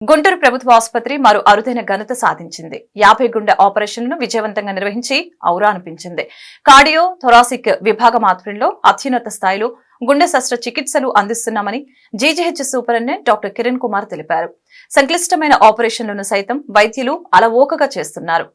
గుంటూరు ప్రభుత్వ ఆసుపత్రి మరో అరుదైన ఘనత సాధించింది. 50 గుండె ఆపరేషన్లను విజయవంతంగా నిర్వహించి ఔరా అనిపించింది. కార్డియో థొరాసిక్ విభాగం ఆధ్వర్యంలో అత్యున్నత స్థాయిలో గుండె శస్త్రచికిత్సలు అందిస్తున్నామని GGH superintendent doctor Kiran Kumar తెలిపారు. సంక్లిష్టమైన ఆపరేషన్లను సైతం వైద్యులు అలవోకగా చేస్తున్నారు.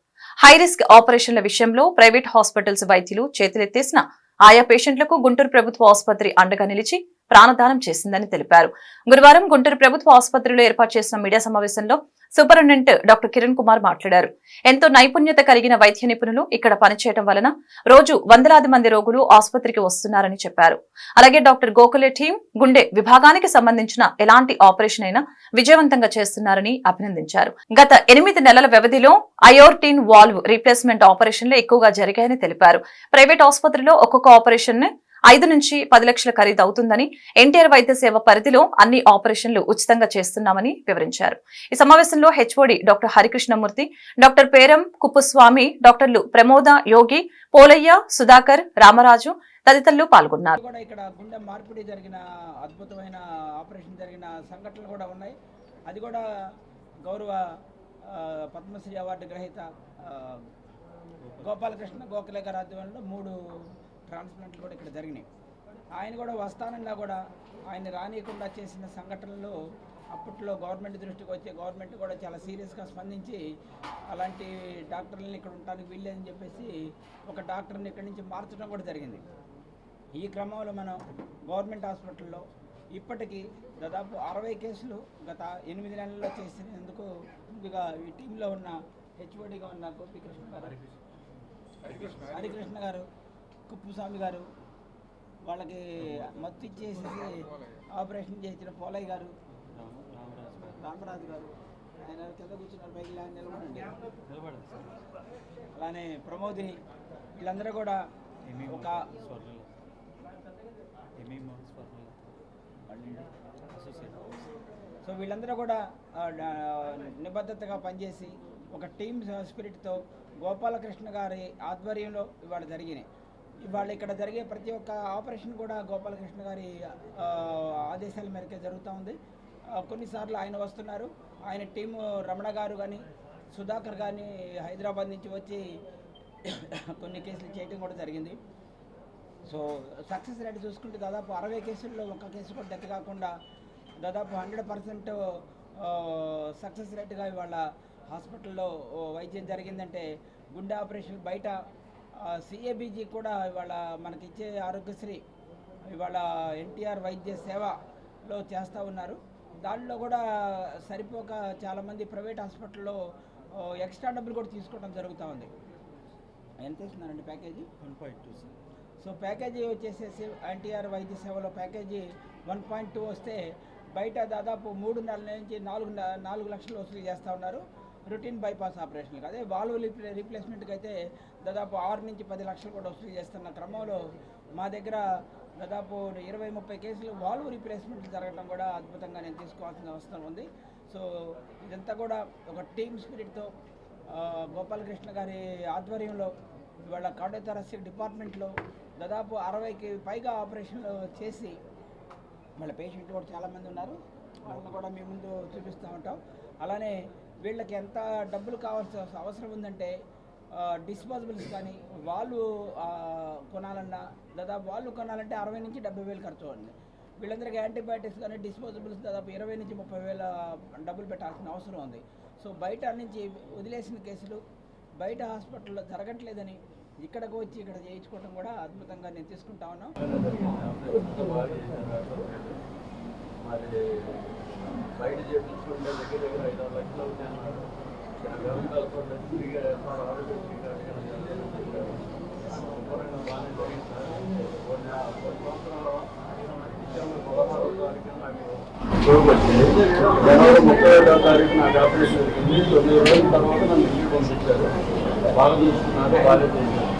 హైరిస్క్ ఆపరేషన్ల విషయంలో ప్రైవేట్ హాస్పిటల్స్ వైద్యులు చేతులెత్తేసిన ఆయా పేషెంట్లకు గుంటూరు ప్రభుత్వ ఆసుపత్రి అండగా నిలిచి ప్రాణదానం చేసిందని తెలిపారు. గురువారం గుంటూరు ప్రభుత్వ ఆసుపత్రిలో ఏర్పాటు చేసిన మీడియా సమావేశంలో సూపరింటెండెంట్ డాక్టర్ కిరణ్ కుమార్ మాట్లాడారు. ఎంతో నైపుణ్యత కలిగిన వైద్య నిపుణులు ఇక్కడ పనిచేయడం వలన రోజు వందలాది మంది రోగులు ఆసుపత్రికి వస్తున్నారని చెప్పారు. అలాగే డాక్టర్ గోఖలే టీం గుండె విభాగానికి సంబంధించిన ఎలాంటి ఆపరేషన్ అయినా విజయవంతంగా చేస్తున్నారని అభినందించారు. గత 8 నెలల వ్యవధిలో అయోర్టిన్ వాల్వ్ రీప్లేస్మెంట్ ఆపరేషన్లు ఎక్కువగా జరిగాయని తెలిపారు. ప్రైవేట్ ఆసుపత్రిలో ఒక్కొక్క ఆపరేషన్ 5 నుంచి 10 లక్షల ఖరీదు అవుతుందని, ఎన్టీఆర్ వైద్య సేవ పరిధిలో అన్ని ఆపరేషన్లు ఉచితంగా చేస్తున్నామని వివరించారు. ఈ సమావేశంలో HOD doctor Harikrishnamurthy, doctor Peram Kuppuswamy, డాక్టర్లు ప్రమోద, యోగి, పోలయ్య, సుధాకర్, రామరాజు తదితరులు పాల్గొన్నారు. ఇక్కడ గుండె మార్పిడి జరిగిన అద్భుతమైన ఆపరేషన్ జరిగిన సంఘటనలు కూడా ఉన్నాయి. అది కూడా గౌరవ పద్మశ్రీ అవార్డు గ్రహీత గోపాలకృష్ణ గోఖలే గారి ఆధ్వర్యంలో 3 ట్రాన్స్ప్లాంట్లు కూడా ఇక్కడ జరిగినాయి. ఆయన కూడా వస్తానంగా కూడా ఆయన రానియకుండా చేసిన సంఘటనలు అప్పట్లో గవర్నమెంట్ దృష్టికి వచ్చి గవర్నమెంట్ కూడా చాలా సీరియస్గా స్పందించి అలాంటి డాక్టర్లని ఇక్కడ ఉండడానికి వీల్లేదని చెప్పేసి ఒక డాక్టర్ని ఇక్కడి నుంచి మార్చడం కూడా జరిగింది. ఈ క్రమంలో మనం గవర్నమెంట్ హాస్పిటల్లో ఇప్పటికీ దాదాపు 60 కేసులు గత 8 నెలల్లో చేసినందుకు ముందుగా ఈ టీంలో ఉన్న హెచ్ఓడిగా ఉన్న గోపీకృష్ణ గారు, హరికృష్ణ గారు, కుప్పుస్వామి గారు, వాళ్ళకి మత్తు ఇచ్చేసి ఆపరేషన్ చేసిన పోలయ్య గారు, రామరాజు గారు, ఆయన కింద కూర్చున్నారు, పైకి నిలబడండి, అలానే ప్రమోదిని, వీళ్ళందరూ కూడా ఒక సో వీళ్ళందరూ కూడా నిబద్ధతగా పనిచేసి ఒక టీమ్ స్పిరిట్తో గోపాలకృష్ణ గారి ఆధ్వర్యంలో ఇవాళ జరిగినాయి. ఇవాళ ఇక్కడ జరిగే ప్రతి ఒక్క ఆపరేషన్ కూడా గోపాలకృష్ణ గారి ఆదేశాల మేరకే జరుగుతూ ఉంది. కొన్నిసార్లు ఆయన వస్తున్నారు, ఆయన టీము రమణ గారు కానీ సుధాకర్ కానీ హైదరాబాద్ నుంచి వచ్చి కొన్ని కేసులు చేయడం కూడా జరిగింది. సో సక్సెస్ రేట్ చూసుకుంటే దాదాపు 60 కేసుల్లో ఒక్క కేసు కూడా డెత్ కాకుండా దాదాపు 100% సక్సెస్ రేట్గా ఇవాళ హాస్పిటల్లో వైద్యం జరిగిందంటే గుండె ఆపరేషన్ బయట సిఏబిజీ కూడా ఇవాళ మనకిచ్చే ఆరోగ్యశ్రీ ఇవాళ ఎన్టీఆర్ వైద్య సేవలో చేస్తూ ఉన్నారు. దానిలో కూడా సరిపోక చాలామంది ప్రైవేట్ హాస్పిటల్లో ఎక్స్ట్రా డబ్బులు కూడా తీసుకోవడం జరుగుతూ ఉంది. ఎంత ఇస్తున్నారండి ప్యాకేజీ? 1.2. సో ప్యాకేజీ వచ్చేసేసి ఎన్టీఆర్ వైద్య సేవలో ప్యాకేజీ 1.2 వస్తే బయట దాదాపు 3 నెలల నుంచి 4 లక్షలు వసూలు చేస్తూ ఉన్నారు రొటీన్ బైపాస్ ఆపరేషన్కి. అదే వాల్వ్ రీప్లేస్మెంట్కి అయితే దాదాపు 6 నుంచి 10 లక్షలు కూడా వసూలు చేస్తున్న క్రమంలో మా దగ్గర దాదాపు 20-30 కేసులు వాల్వ్ రీప్లేస్మెంట్లు జరగడం కూడా అద్భుతంగా నేను తీసుకోవాల్సిన అవసరం ఉంది. సో ఇదంతా కూడా ఒక టీమ్ స్పిరిట్తో గోపాలకృష్ణ గారి ఆధ్వర్యంలో ఇవాళ కార్డియోథొరాసిక్ డిపార్ట్మెంట్లో దాదాపు 60కి పైగా ఆపరేషన్లు చేసి వాళ్ళ పేషెంట్లు కూడా చాలామంది ఉన్నారు. వాళ్ళని కూడా మీ ముందు చూపిస్తూ ఉంటాం. అలానే వీళ్ళకి ఎంత డబ్బులు కావాల్సిన అవసరం ఉందంటే డిస్పోజబుల్స్ కానీ వాళ్ళు కొనాలన్నా దాదాపు వాళ్ళు కొనాలంటే 60 నుంచి 70 వేలు ఖర్చు అవుతుంది. వీళ్ళందరికీ యాంటీబయాటిక్స్ కానీ డిస్పోజబుల్స్ దాదాపు 20 నుంచి 30 వేల డబ్బులు పెట్టాల్సిన అవసరం ఉంది. సో బయట నుంచి వదిలేసిన కేసులు బయట హాస్పిటల్లో జరగట్లేదని ఇక్కడికి వచ్చి ఇక్కడ చేయించుకోవడం కూడా అద్భుతంగా నేను తీసుకుంటా ఉన్నాం. బయట చేయించుకుంటే దగ్గర 5-6 లక్షలు అవుతాయన్నారు. బాగానే జరిగింది సార్. కొన్ని సంవత్సరాలు December 31వ తారీఖు నాకు ఆపరేషన్ జరిగింది. 9 రోజుల తర్వాత నన్ను ఇంటికి పంపించారు. బాగా చూసుకున్నారు, బాగా